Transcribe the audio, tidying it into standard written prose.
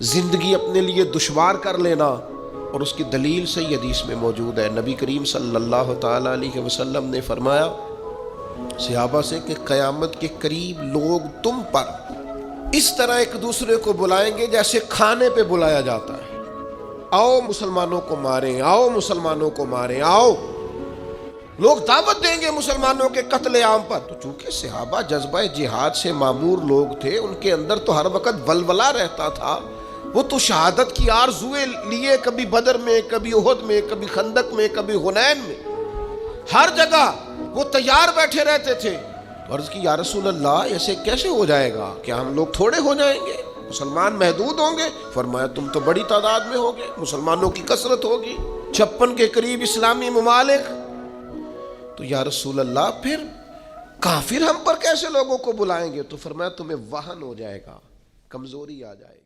जिंदगी अपने लिए दुश्वार कर लेना, और उसकी दलील सही हदीस में मौजूद है। नबी करीम सल्लल्लाहु ताला अलैहि वसल्लम ने फरमाया सहाबा से कि क़यामत के करीब लोग तुम पर इस तरह एक दूसरे को बुलाएंगे जैसे खाने पे बुलाया जाता है। आओ मुसलमानों को मारें, आओ मुसलमानों को मारें, आओ। लोग दावत देंगे मुसलमानों के कत्ले आम पर। तो चूंकि सहाबा जज्बा जिहाद से मामूर लोग थे, उनके अंदर तो हर वक्त वलवला रहता था। वो तो शहादत की आरज़ुए लिए, कभी बदर में, कभी उहद में, कभी खंदक में, कभी हुनैन में, हर जगह वो तैयार बैठे रहते थे। अर्ज़ की या रसूल अल्लाह, ऐसे कैसे हो जाएगा? क्या हम लोग थोड़े हो जाएंगे? मुसलमान महदूद होंगे? फरमाया तुम तो बड़ी तादाद में होगे, मुसलमानों की कसरत होगी, 56 के करीब इस्लामी ममालिक। तो या रसूल अल्लाह, फिर काफिर हम पर कैसे लोगों को बुलाएंगे? तो फरमाया तुम्हें वहन हो जाएगा, कमजोरी आ जाएगी।